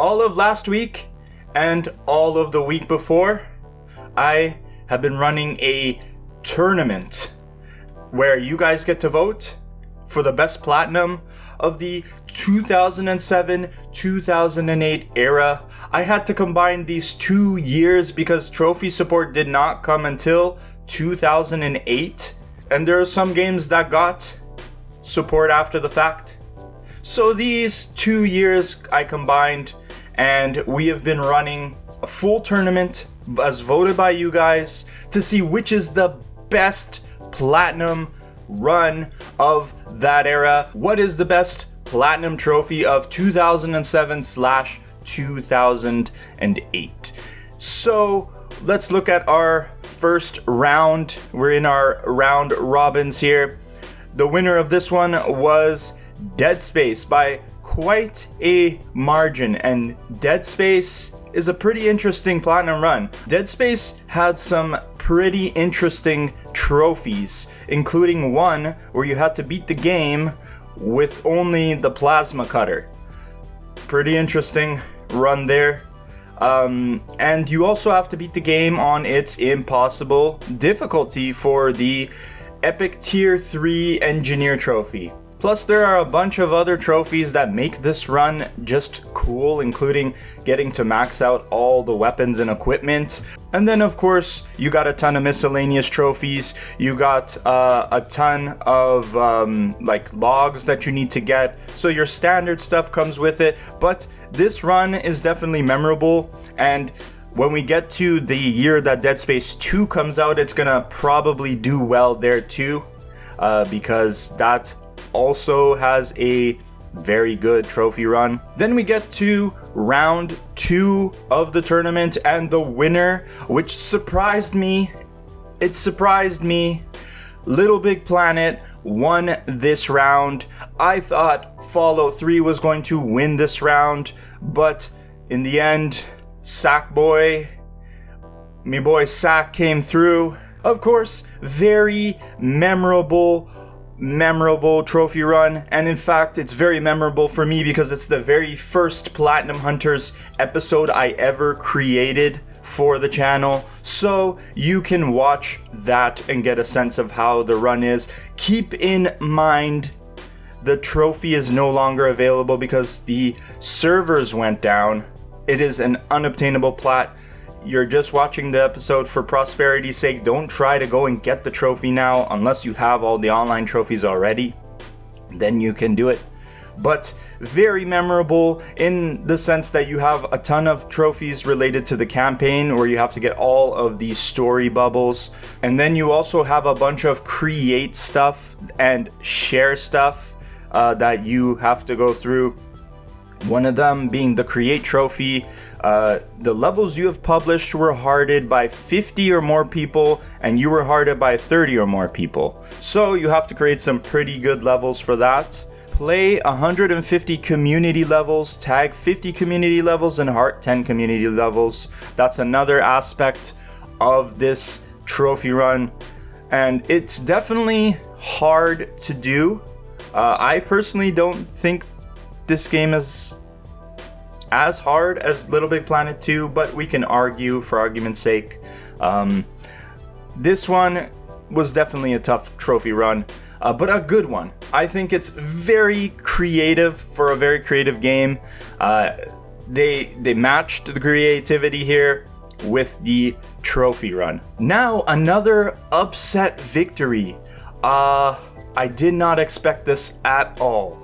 all of last week and all of the week before, I have been running a tournament where you guys get to vote for the best platinum of the 2007-2008 era. I had to combine these 2 years because trophy support did not come until 2008, and there are some games that got support after the fact. So these 2 years I combined, and we have been running a full tournament as voted by you guys to see which is the best platinum run of that era. What is the best platinum trophy of 2007/2008? So let's look at our first round. We're in our round robins here. The winner of this one was Dead Space by quite a margin, and Dead Space is a pretty interesting platinum run. Dead Space had some pretty interesting trophies, including one where you had to beat the game with only the plasma cutter. Pretty interesting run there. And you also have to beat the game on its impossible difficulty for the Epic Tier 3 Engineer Trophy. Plus, there are a bunch of other trophies that make this run just cool, including getting to max out all the weapons and equipment. And then, of course, you got a ton of miscellaneous trophies. You got a ton of logs that you need to get. So your standard stuff comes with it. But this run is definitely memorable. And when we get to the year that Dead Space 2 comes out, it's gonna probably do well there too, because that also has a very good trophy run. Then we get to round 2 of the tournament, and the winner, which surprised me, Little Big Planet won this round. I thought Fallout 3 was going to win this round, but in the end, Sackboy, me boy Sack, came through. Of course, very memorable trophy run, and in fact it's very memorable for me because it's the very first Platinum Hunters episode I ever created for the channel, so you can watch that and get a sense of how the run is. Keep in mind the trophy is no longer available because the servers went down. It is an unobtainable plat. You're just watching the episode for prosperity's sake. Don't try to go and get the trophy now unless you have all the online trophies already. Then you can do it. But very memorable in the sense that you have a ton of trophies related to the campaign where you have to get all of these story bubbles. And then you also have a bunch of create stuff and share stuff that you have to go through. One of them being the create trophy. The levels you have published were hearted by 50 or more people, and you were hearted by 30 or more people. So you have to create some pretty good levels for that. Play 150 community levels, tag 50 community levels, and heart 10 community levels. That's another aspect of this trophy run, and it's definitely hard to do. I personally don't think this game is as hard as Little Big Planet 2, but we can argue for argument's sake. This one was definitely a tough trophy run, but a good one. I think it's very creative for a very creative game. They matched the creativity here with the trophy run. Now, another upset victory. I did not expect this at all.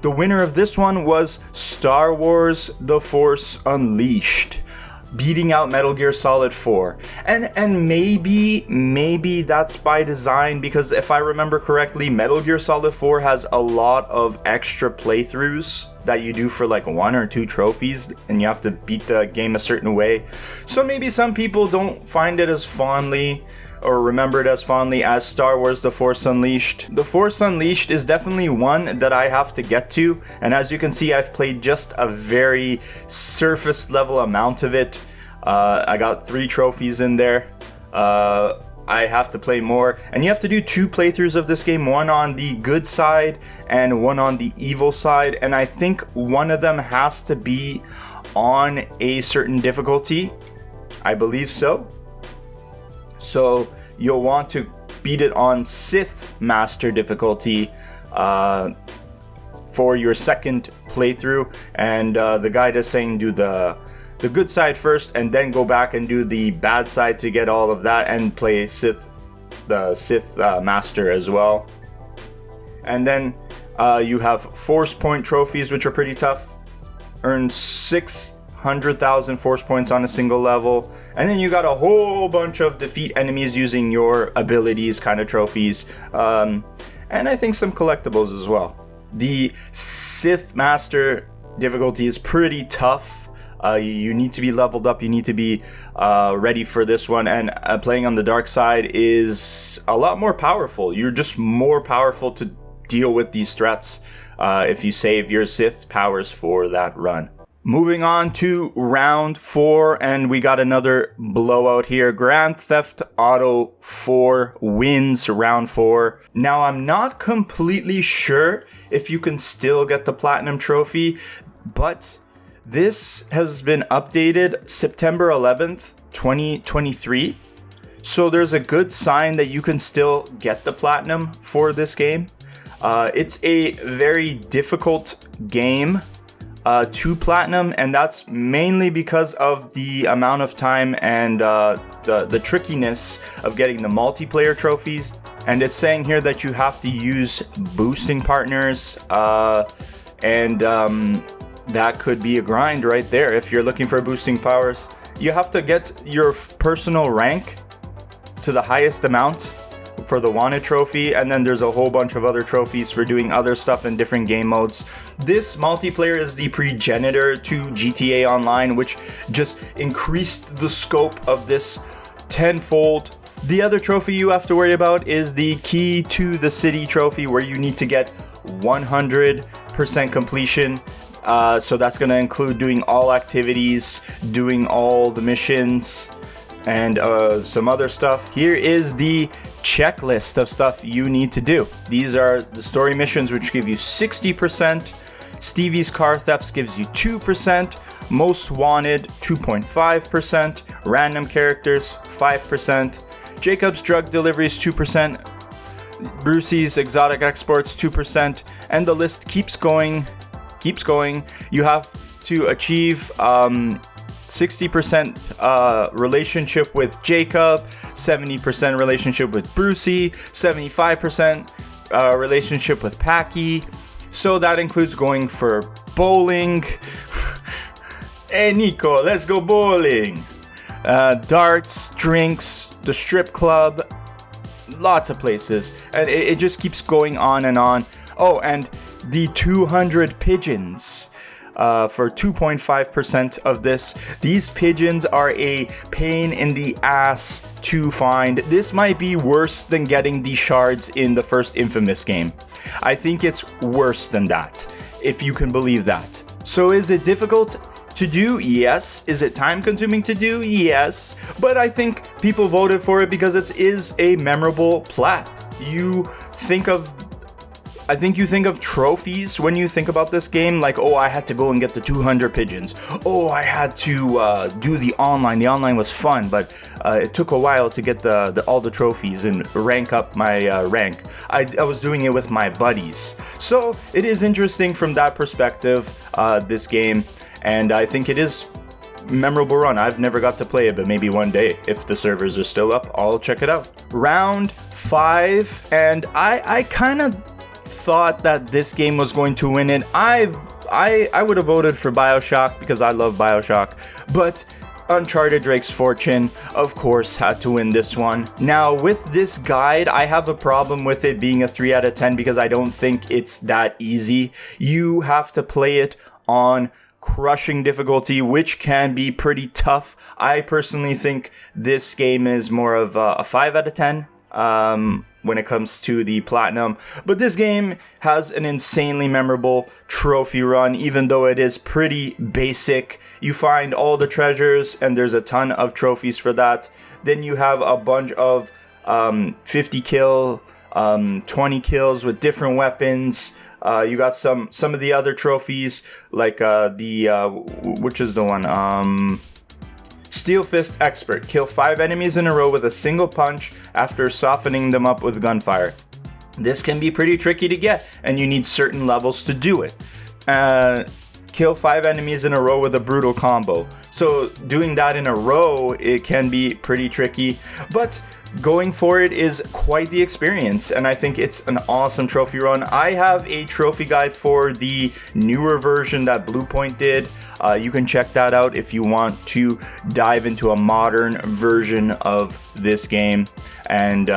The winner of this one was Star Wars: The Force Unleashed, beating out Metal Gear Solid 4. And maybe that's by design, because if I remember correctly, Metal Gear Solid 4 has a lot of extra playthroughs that you do for like 1 or 2 trophies, and you have to beat the game a certain way. So maybe some people don't find it as fondly or remember it as fondly as Star Wars: The Force Unleashed. The Force Unleashed is definitely one that I have to get to, and as you can see, I've played just a very surface level amount of it. I got 3 trophies in there. I have to play more, and you have to do 2 playthroughs of this game, one on the good side and one on the evil side, and I think one of them has to be on a certain difficulty. I believe so. So you'll want to beat it on Sith Master difficulty for your second playthrough. And the guide is saying do the good side first and then go back and do the bad side to get all of that and play the Sith Master as well. And then you have Force Point trophies, which are pretty tough. Earn 600,000 Force Points on a single level. And then you got a whole bunch of defeat enemies using your abilities kind of trophies. And I think some collectibles as well. The Sith Master difficulty is pretty tough. You need to be leveled up. You need to be ready for this one. And playing on the dark side is a lot more powerful. You're just more powerful to deal with these threats if you save your Sith powers for that run. Moving on to round 4, and we got another blowout here. Grand Theft Auto 4 wins round 4. Now, I'm not completely sure if you can still get the Platinum trophy, but this has been updated September 11th, 2023. So there's a good sign that you can still get the Platinum for this game. It's a very difficult game to Platinum, and that's mainly because of the amount of time and the trickiness of getting the multiplayer trophies. And it's saying here that you have to use boosting partners, and that could be a grind right there. If you're looking for boosting powers, you have to get your personal rank to the highest amount for the wanted trophy, and then there's a whole bunch of other trophies for doing other stuff in different game modes. This multiplayer is the progenitor to GTA Online, which just increased the scope of this tenfold. The other trophy you have to worry about is the Key to the City trophy, where you need to get 100% completion. So that's going to include doing all activities, doing all the missions, and some other stuff. Here is the checklist of stuff you need to do. These are the story missions, which give you 60%. Stevie's car thefts gives you 2%. Most wanted 2.5%. Random characters 5%. Jacob's drug deliveries 2%. Brucey's exotic exports 2%. And the list keeps going. You have to achieve 60% relationship with Jacob, 70% relationship with Brucey, 75% relationship with Packy. So that includes going for bowling. Hey Nico, let's go bowling. Darts, drinks, the strip club, lots of places. And it just keeps going on and on. Oh, and the 200 pigeons. For 2.5% of this. These pigeons are a pain in the ass to find. This might be worse than getting the shards in the first Infamous game. I think it's worse than that, if you can believe that. So is it difficult to do? Yes. Is it time consuming to do? Yes. But I think people voted for it because it is a memorable plat. I think you think of trophies when you think about this game, like, oh, I had to go and get the 200 pigeons. Oh, I had to do the online. The online was fun, but it took a while to get all the trophies and rank up my rank. I was doing it with my buddies. So it is interesting from that perspective, this game, and I think it is memorable run. I've never got to play it, but maybe one day, if the servers are still up, I'll check it out. Round 5, and I kind of thought that this game was going to win it. I would have voted for BioShock because I love BioShock, but Uncharted Drake's Fortune, of course, had to win this one. Now, with this guide, I have a problem with it being a 3 out of 10 because I don't think it's that easy. You have to play it on crushing difficulty, which can be pretty tough. I personally think this game is more of a 5 out of 10. When it comes to the Platinum. But this game has an insanely memorable trophy run, even though it is pretty basic. You find all the treasures, and there's a ton of trophies for that. Then you have a bunch of 50 kill 20 kills with different weapons. You got some of the other trophies, like which is the one? Steel Fist Expert. Kill 5 enemies in a row with a single punch after softening them up with gunfire. This can be pretty tricky to get, and you need certain levels to do it. Kill 5 enemies in a row with a brutal combo. So doing that in a row, it can be pretty tricky, but going for it is quite the experience, and I think it's an awesome trophy run. I have a trophy guide for the newer version that Bluepoint did. You can check that out if you want to dive into a modern version of this game. And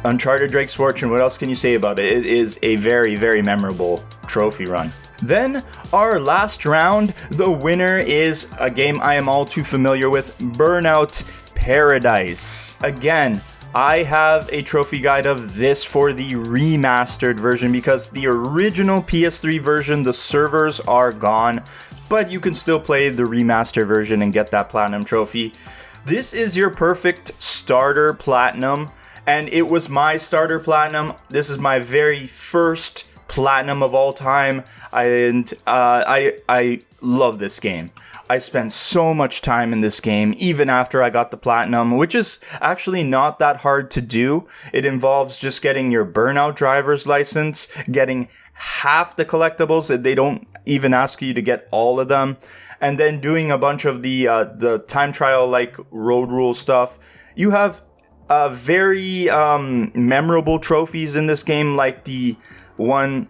Uncharted Drake's Fortune, what else can you say about it? It is a very, very memorable trophy run. Then our last round, the winner is a game I am all too familiar with, Burnout Paradise. Again, I have a trophy guide of this for the remastered version because the original PS3 version, the servers are gone, but you can still play the remastered version and get that Platinum trophy. This is your perfect starter Platinum, and it was my starter Platinum. This is my very first Platinum of all time, and I love this game. I spent so much time in this game, even after I got the Platinum, which is actually not that hard to do. It involves just getting your Burnout driver's license, getting half the collectibles, they don't even ask you to get all of them, and then doing a bunch of the time trial like road rule stuff. You have very memorable trophies in this game, like the one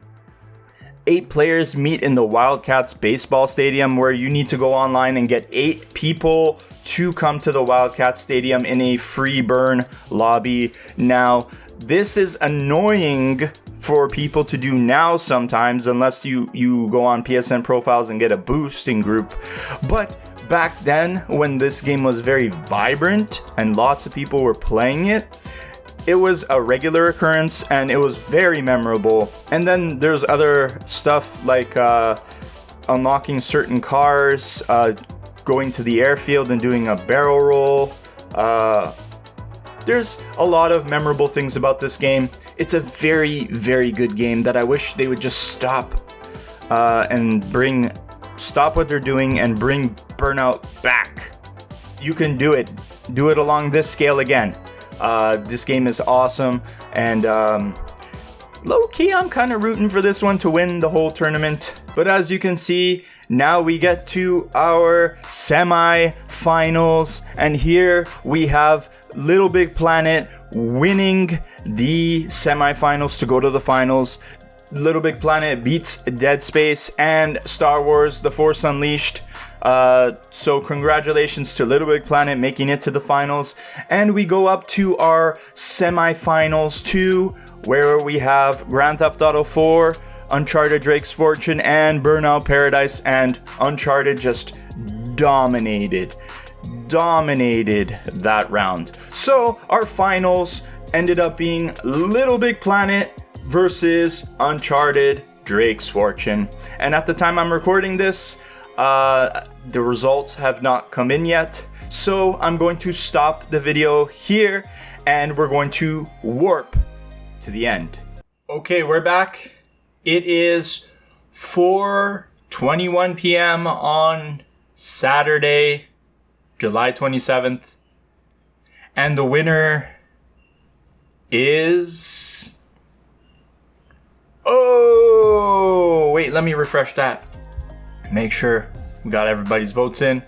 8 players meet in the Wildcats baseball stadium, where you need to go online and get 8 people to come to the Wildcats stadium in a free burn lobby. Now, this is annoying for people to do now sometimes, unless you go on PSN profiles and get a boosting group. But back then, when this game was very vibrant and lots of people were playing it, it was a regular occurrence and it was very memorable. And then there's other stuff like unlocking certain cars, going to the airfield and doing a barrel roll. There's a lot of memorable things about this game. It's a very, very good game that I wish they would just stop what they're doing and bring Burnout back. You can do it. Do it along this scale again. This game is awesome, and low-key I'm kind of rooting for this one to win the whole tournament. But as you can see, now we get to our semi-finals, and here we have Little Big Planet winning the semi-finals to go to the finals. Little Big Planet beats Dead Space and Star Wars The Force Unleashed. So congratulations to Little Big Planet making it to the finals. And we go up to our semi-finals 2, where we have Grand Theft Auto 4, Uncharted Drake's Fortune, and Burnout Paradise. And Uncharted just dominated that round. So our finals ended up being Little Big Planet versus Uncharted Drake's Fortune. And at the time I'm recording this, the results have not come in yet, so I'm going to stop the video here and we're going to warp to the end. Okay, we're back. It is 4:21 p.m. on Saturday, July 27th, and the winner is... Oh, wait, let me refresh that. Make sure we got everybody's votes in.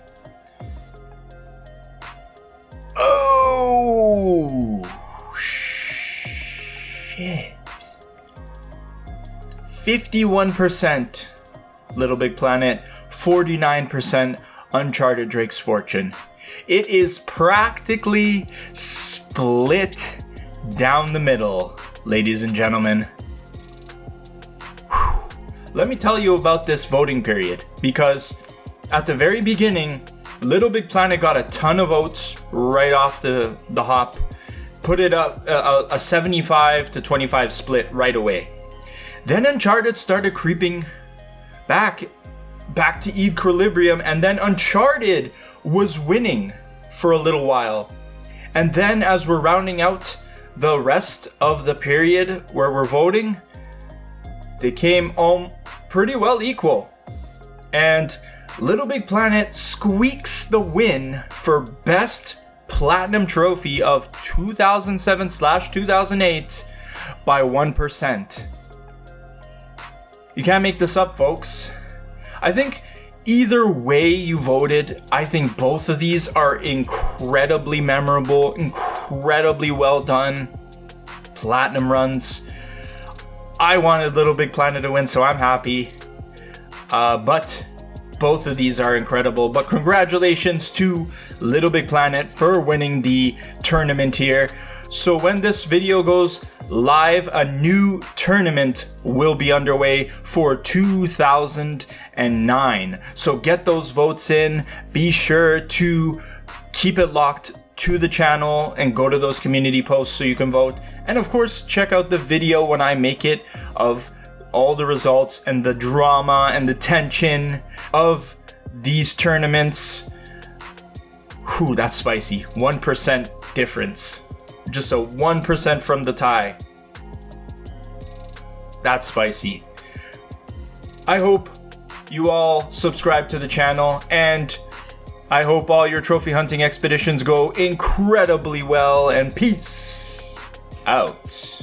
Oh, shit. 51% Little Big Planet, 49% Uncharted Drake's Fortune. It is practically split down the middle, ladies and gentlemen. Let me tell you about this voting period, because at the very beginning, Little Big Planet got a ton of votes right off the hop, put it up a 75 to 25 split right away. Then Uncharted started creeping back to equilibrium, and then Uncharted was winning for a little while. And then as we're rounding out the rest of the period where we're voting, they came pretty well equal. And Little Big Planet squeaks the win for Best Platinum Trophy of 2007/2008 by 1%. You can't make this up, folks. I think either way you voted, I think both of these are incredibly memorable, incredibly well done platinum runs. I wanted Little Big Planet to win, so I'm happy. But both of these are incredible. But congratulations to Little Big Planet for winning the tournament here. So when this video goes live, a new tournament will be underway for 2009. So get those votes in. Be sure to keep it locked to the channel and go to those community posts so you can vote. And of course, check out the video when I make it of all the results and the drama and the tension of these tournaments. Whew, that's spicy. 1% difference. Just a 1% from the tie. That's spicy. I hope you all subscribe to the channel, and I hope all your trophy hunting expeditions go incredibly well, and peace out.